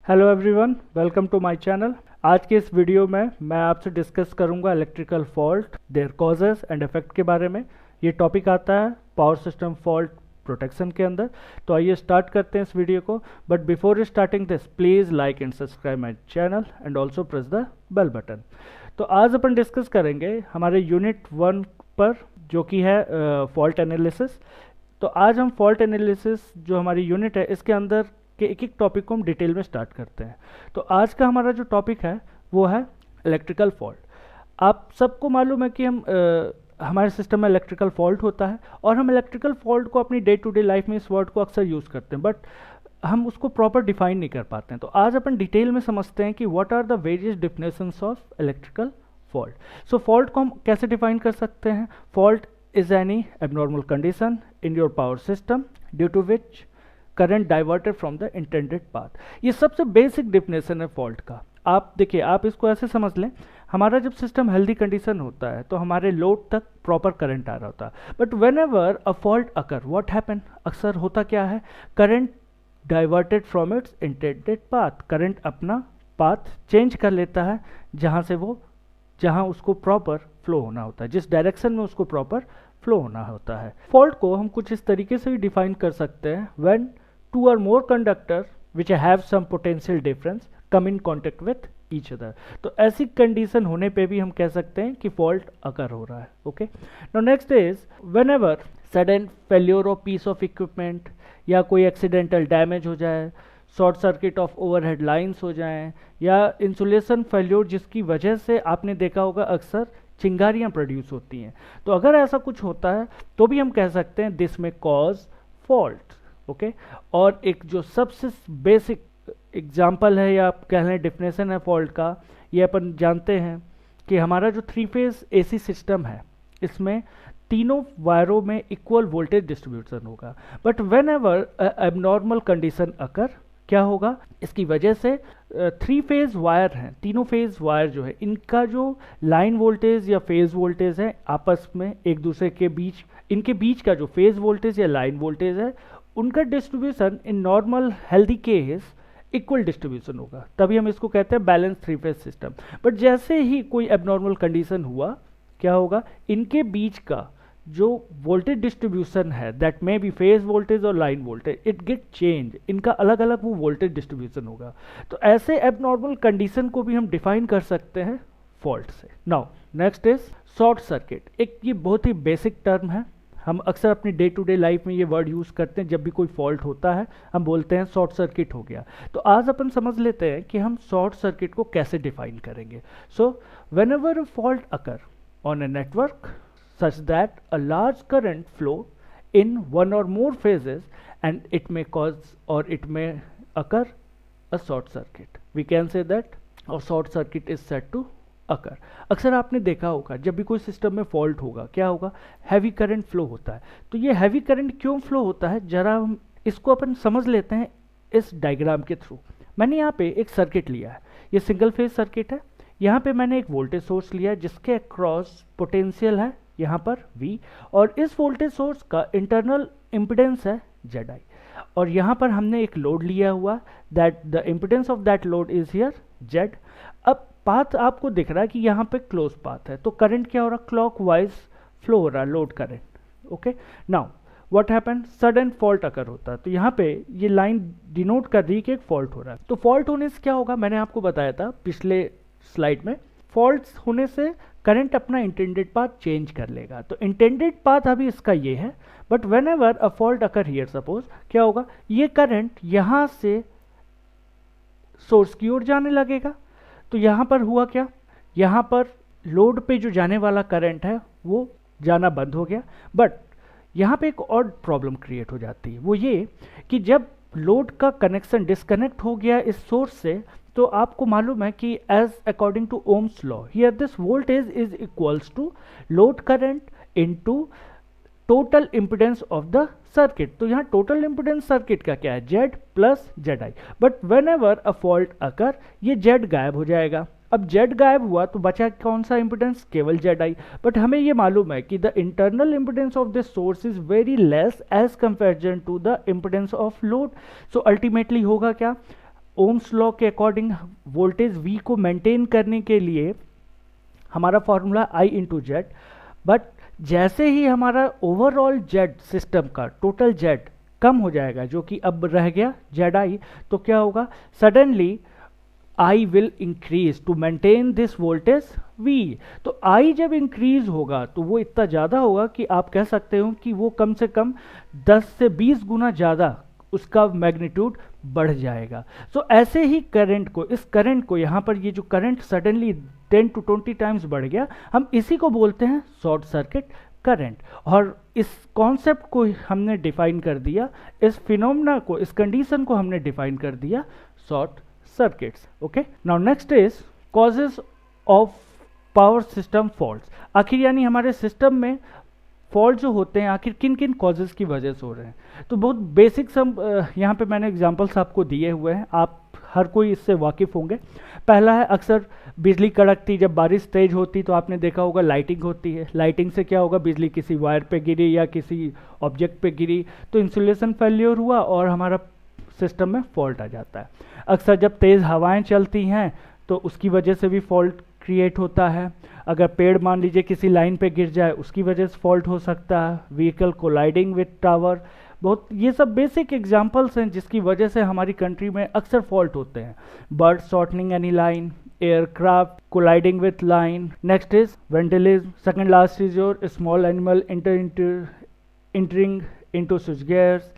Hello everyone, welcome to my channel. आज के इस वीडियो में मैं आपसे डिस्कस करूंगा electrical fault, their causes and effect के बारे में। ये टॉपिक आता है पावर सिस्टम फॉल्ट प्रोटेक्शन के अंदर। तो आइए स्टार्ट करते हैं इस वीडियो को। But before starting this, please like and subscribe my channel and also press the bell button. तो आज अपन डिस्कस करेंगे हमारे यूनिट 1 पर, जो कि है फॉल्ट एनालिसिस। तो आज हम फॉल्ट एनालिसिस जो हमारी यूनिट है इसके अंदर के एक टॉपिक को हम डिटेल में स्टार्ट करते हैं। तो आज का हमारा जो टॉपिक है वो है इलेक्ट्रिकल फॉल्ट। आप सबको मालूम है कि हमारे सिस्टम में इलेक्ट्रिकल फॉल्ट होता है और हम इलेक्ट्रिकल फॉल्ट को अपनी डे टू डे लाइफ में इस वर्ड को अक्सर यूज़ करते हैं, बट हम उसको प्रॉपर डिफाइन नहीं कर पाते हैं। तो आज अपन डिटेल में समझते हैं कि what are the various definitions of electrical fault. So fault को हम कैसे डिफाइन कर सकते हैं? Fault is any abnormal condition in your power system due to which current diverted from the intended path. ये सबसे बेसिक डिफिनेशन है fault का। आप देखिए, आप इसको ऐसे समझ लें, हमारा जब सिस्टम हेल्दी कंडीशन होता है तो हमारे लोड तक प्रॉपर करंट आ रहा होता है। But whenever a fault occur, what happen, अक्सर होता क्या है, current diverted from its intended path. Current अपना पाथ चेंज कर लेता है जहाँ उसको प्रॉपर फ्लो होना होता है, जिस डायरेक्शन में उसको प्रॉपर फ्लो होना होता है। फॉल्ट को हम कुछ इस तरीके से भी डिफाइन कर सकते हैं, when two or more conductors which have some potential difference come in contact with each other। तो ऐसी कंडीशन होने पे भी हम कह सकते हैं कि फॉल्ट अकर हो रहा है। Okay, now next is whenever sudden failure of piece of equipment या कोई एक्सीडेंटल डैमेज हो जाए, short circuit of overhead lines हो जाएं, या इंसुलेशन फेल्योर जिसकी वजह से आपने देखा होगा अक्सर चिंगारियां प्रोड्यूस होती हैं। तो अगर ऐसा कुछ होता है तो भी हम कह सकते हैं दिस में कॉज फॉल्ट। ओके, और एक जो सबसे बेसिक एग्जांपल है या आप कह लें डिफिनेशन है फॉल्ट का, ये अपन जानते हैं कि हमारा जो 3 फेज एसी सिस्टम है इसमें तीनों वायरों में इक्वल वोल्टेज डिस्ट्रीब्यूशन होगा। But whenever abnormal condition occur, क्या होगा, इसकी वजह से 3 फेज वायर हैं, तीनों फेज वायर जो है इनका जो लाइन वोल्टेज या फेज वोल्टेज है आपस में एक दूसरे के बीच, इनके बीच का जो फेज वोल्टेज या लाइन वोल्टेज है उनका distribution in normal healthy case equal distribution होगा, तभी हम इसको कहते हैं बैलेंस 3 फेज सिस्टम। बट जैसे ही कोई एबनॉर्मल कंडीशन हुआ, क्या होगा, इनके बीच का जो वोल्टेज डिस्ट्रीब्यूशन है that may be phase voltage और line voltage, it get change, इनका अलग अलग वो वोल्टेज डिस्ट्रीब्यूशन होगा। तो ऐसे एबनॉर्मल कंडीशन को भी हम डिफाइन कर सकते हैं फॉल्ट से। Now next is short circuit. एक ये बहुत ही बेसिक टर्म है, हम अक्सर अपनी डे टू डे लाइफ में ये वर्ड यूज़ करते हैं। जब भी कोई फॉल्ट होता है हम बोलते हैं शॉर्ट सर्किट हो गया। तो आज अपन समझ लेते हैं कि हम शॉर्ट सर्किट को कैसे डिफाइन करेंगे। So when ever a fault occur on a network such that a large current flow in one or more phases and it may cause or it may occur a short circuit. We can say that a short circuit is said to occur. अक्सर आपने देखा होगा जब भी कोई system में fault होगा क्या होगा, हैवी करंट फ्लो होता है। तो ये हैवी करंट क्यों फ्लो होता है, जरा हम इसको अपन समझ लेते हैं इस डायग्राम के थ्रू। मैंने यहाँ पे एक सर्किट लिया है, ये सिंगल फेज सर्किट है। यहाँ पे मैंने एक वोल्टेज सोर्स लिया है जिसके अक्रॉस पोटेंशियल है यहाँ पर V, और इस वोल्टेज सोर्स का इंटरनल इम्पिडेंस है ZI, और यहाँ पर हमने एक लोड लिया हुआ that the impedance of that load is here Z। अब पाथ आपको दिख रहा है कि यहाँ पे क्लोज पाथ है, तो करंट क्या हो रहा है, क्लॉकवाइज फ्लो हो रहा है load current. Okay, now what happen, sudden fault occur होता है। तो यहाँ पे ये लाइन डिनोट कर रही है कि एक फॉल्ट हो रहा है। तो फॉल्ट होने से क्या होगा, मैंने आपको बताया था पिछले स्लाइड में, फॉल्ट होने से करंट अपना इंटेंडेड पाथ चेंज कर लेगा। तो इंटेंडेड पाथ अभी इसका ये है, but when ever a fault occur here, suppose क्या होगा, ये करंट यहाँ से सोर्स की ओर जाने लगेगा। तो यहाँ पर हुआ क्या, यहाँ पर लोड पे जो जाने वाला करंट है वो जाना बंद हो गया। बट यहाँ पे एक और प्रॉब्लम क्रिएट हो जाती है, वो ये कि जब लोड का कनेक्शन डिस्कनेक्ट हो गया इस सोर्स से, तो आपको मालूम है कि as according to Ohm's law here this voltage is equals to load current into total impedance of the circuit. तो यहाँ टोटल इम्पिडेंस सर्किट का क्या है, Z plus ZI। But whenever a fault occur, ये Z गायब हो जाएगा। अब Z गायब हुआ तो बचा कौन सा इम्पिडेंस, केवल ZI। बट हमें ये मालूम है कि the internal impedance of this source is very less as comparison to the impedance of load. So ultimately होगा क्या, ओम्स लॉ के अकॉर्डिंग वोल्टेज V को मेंटेन करने के लिए हमारा formula I into Z, but जैसे ही हमारा ओवरऑल जेड सिस्टम का टोटल जेड कम हो जाएगा, जो कि अब रह गया जेड आई, तो क्या होगा, suddenly I will increase to maintain this voltage V। तो I जब इंक्रीज होगा तो वो इतना ज़्यादा होगा कि आप कह सकते हो कि वो कम से कम 10 से 20 गुना ज़्यादा उसका मैग्नीट्यूड बढ़ जाएगा। सो ऐसे ही करंट को, इस करंट को यहाँ पर ये जो करंट सडनली 10 to 20 टाइम्स बढ़ गया, हम इसी को बोलते हैं शॉर्ट सर्किट करंट। और इस कॉन्सेप्ट को हमने डिफाइन कर दिया, इस फिनोमेना को, इस कंडीशन को हमने डिफाइन कर दिया short circuits. Okay, now next is causes of power system faults. आखिर यानी हमारे सिस्टम में फॉल्ट जो होते हैं आखिर किन किन कॉजेज की वजह से हो रहे हैं। तो बहुत बेसिक सम यहाँ पे मैंने एग्जांपल्स आपको दिए हुए हैं, आप हर कोई इससे वाकिफ होंगे। पहला है, अक्सर बिजली कड़कती, जब बारिश तेज होती तो आपने देखा होगा लाइटिंग होती है। लाइटिंग से क्या होगा, बिजली किसी वायर पे गिरी या किसी ऑब्जेक्ट पे गिरी तो इंसुलेशन फेल्योर हुआ और हमारा सिस्टम में फॉल्ट आ जाता है। अक्सर जब तेज़ हवाएं चलती हैं तो उसकी वजह से भी फॉल्ट क्रिएट होता है। अगर पेड़ मान लीजिए किसी लाइन पे गिर जाए उसकी वजह से फॉल्ट हो सकता है। व्हीकल कोलाइडिंग विद टावर, बहुत ये सब बेसिक एग्जांपल्स हैं जिसकी वजह से हमारी कंट्री में अक्सर फॉल्ट होते हैं। Bird shortening any line, aircraft colliding with line. Next is vandalism. Second last is your small animal entering into switch gears,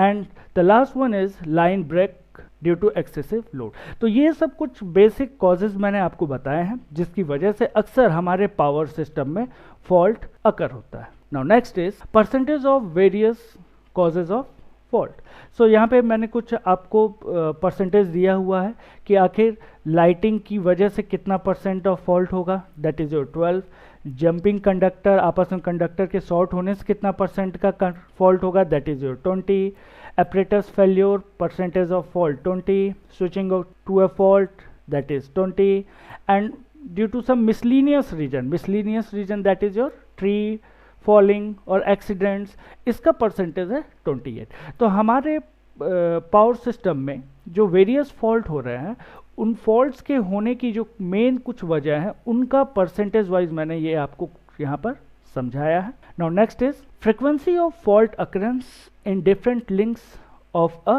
and the last one is line break due to excessive load. तो ये सब कुछ basic causes मैंने आपको बताए हैं जिसकी वजह से अक्सर हमारे पावर सिस्टम में फॉल्ट अकर होता है। Now next is percentage of various causes of fault. So यहाँ पे मैंने कुछ आपको परसेंटेज दिया हुआ है कि आखिर लाइटिंग की वजह से कितना परसेंट ऑफ फॉल्ट होगा, that is your 12। Jumping conductor, आपस में कंडक्टर के शॉर्ट होने से कितना परसेंट का फॉल्ट होगा, that is your 20। apparatus failure, percentage of fault 20, switching to a fault, that is 20, and due to some miscellaneous reason that is your tree falling or accidents, इसका percentage है 28। तो हमारे power system में जो various fault हो रहे हैं उन फॉल्ट्स के होने की जो मेन कुछ वजह है उनका परसेंटेज वाइज मैंने ये आपको यहाँ पर समझाया है। Now next is frequency of fault occurrence in different links of a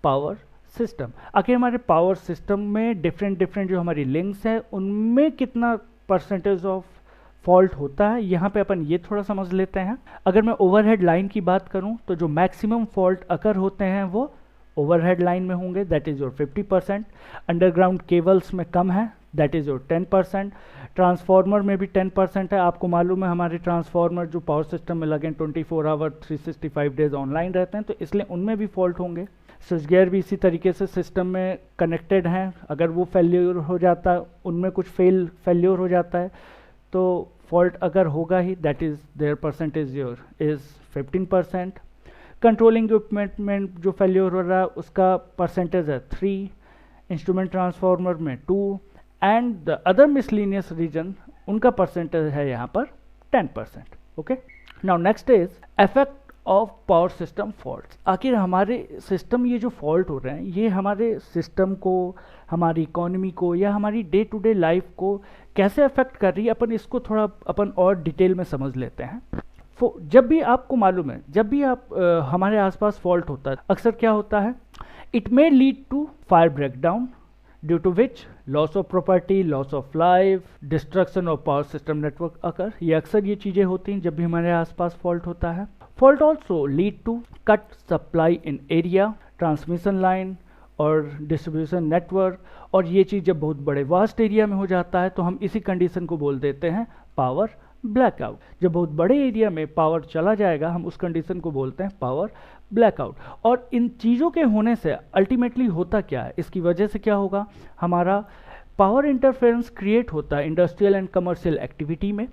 power system. आखिर हमारे पावर सिस्टम में डिफरेंट जो हमारी लिंक्स हैं उनमें कितना परसेंटेज ऑफ फॉल्ट होता है, यहाँ पे अपन ये थोड़ा समझ लेते हैं। अगर मैं ओवरहेड लाइन की बात करूँ तो जो मैक्सिमम फॉल्ट अकर होते हैं वो ओवरहेड लाइन में होंगे, that is your 50%। Underground cables में कम है, दैट इज योर 10%। ट्रांसफार्मर में भी 10% है। आपको मालूम है हमारे ट्रांसफार्मर जो पावर सिस्टम में लगे 24 आवर 365 डेज ऑनलाइन रहते हैं, तो इसलिए उनमें भी फॉल्ट होंगे। स्विच गियर भी इसी तरीके से सिस्टम में कनेक्टेड हैं, अगर वो फेल्योर हो जाता है, उनमें कुछ फेल्योर हो जाता है तो फॉल्ट अगर होगा ही, that is their percentage your is 15%। Controlling equipment में जो फेल्योर हो रहा है उसका परसेंटेज है 3, इंस्ट्रूमेंट ट्रांसफार्मर में 2, and the other miscellaneous reason उनका परसेंटेज है यहाँ पर 10%। Okay, now next is effect of power system faults. आखिर हमारे सिस्टम ये जो फॉल्ट हो रहे हैं ये हमारे सिस्टम को, हमारी इकोनॉमी को या हमारी डे टू डे लाइफ को कैसे अफेक्ट कर रही है, अपन इसको थोड़ा अपन और डिटेल में समझ लेते हैं। जब भी आपको मालूम है, जब भी आप हमारे आसपास फॉल्ट होता है अक्सर क्या होता है, it may lead to fire breakdown due to which loss of property, loss of life, destruction of power system network occur. ये अक्सर ये चीज़ें होती हैं जब भी हमारे आसपास फॉल्ट होता है। Fault also lead to cut supply in area, transmission line और डिस्ट्रीब्यूशन नेटवर्क। और ये चीज़ जब बहुत बड़े वास्ट एरिया में हो जाता है तो हम इसी कंडीशन को बोल देते हैं पावर ब्लैकआउट। जब बहुत बड़े एरिया में पावर चला जाएगा हम उस कंडीशन को बोलते हैं पावर ब्लैकआउट। और इन चीज़ों के होने से अल्टीमेटली होता क्या है, इसकी वजह से क्या होगा, हमारा पावर इंटरफेरेंस क्रिएट होता है इंडस्ट्रियल एंड कमर्शियल एक्टिविटी में,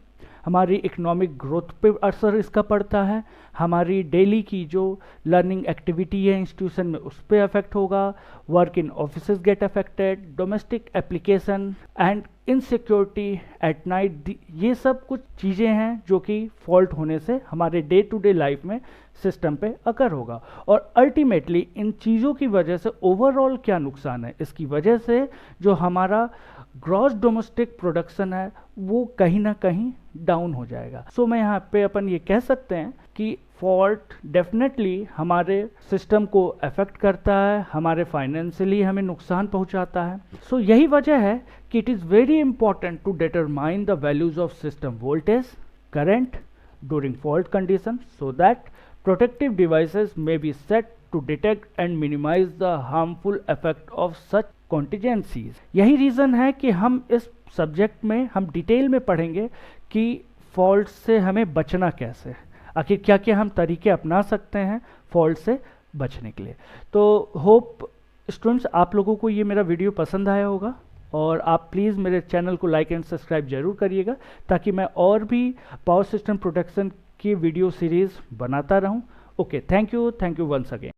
हमारी इकोनॉमिक ग्रोथ पे असर इसका पड़ता है, हमारी डेली की जो लर्निंग एक्टिविटी है इंस्टीट्यूशन में उस पर अफेक्ट होगा, work in offices get affected, domestic application and insecurity at night, ये सब कुछ चीज़ें हैं जो कि फॉल्ट होने से हमारे डे टू डे लाइफ में सिस्टम पे अकर होगा। और अल्टीमेटली इन चीज़ों की वजह से ओवरऑल क्या नुकसान है, इसकी वजह से जो हमारा ग्रॉस डोमेस्टिक प्रोडक्शन है वो कहीं ना कहीं डाउन हो जाएगा। सो मैं यहाँ पे अपन ये कह सकते हैं कि फॉल्ट डेफिनेटली हमारे सिस्टम को अफेक्ट करता है, हमारे फाइनेंशियली हमें नुकसान पहुंचाता है। सो यही वजह है कि it is very important to determine the values of system voltage current during fault condition so that protective devices may be set to detect and minimize the harmful effect of such contingencies। यही reason है कि हम इस subject में हम detail में पढ़ेंगे कि फॉल्ट से हमें बचना कैसे, आखिर क्या क्या हम तरीके अपना सकते हैं फॉल्ट से बचने के लिए। तो होप स्टूडेंट्स आप लोगों को ये मेरा वीडियो पसंद आया होगा, और आप प्लीज़ मेरे चैनल को लाइक एंड सब्सक्राइब जरूर करिएगा ताकि मैं और भी पावर सिस्टम प्रोटेक्शन की वीडियो सीरीज़ बनाता रहूं। Okay, thank you once again.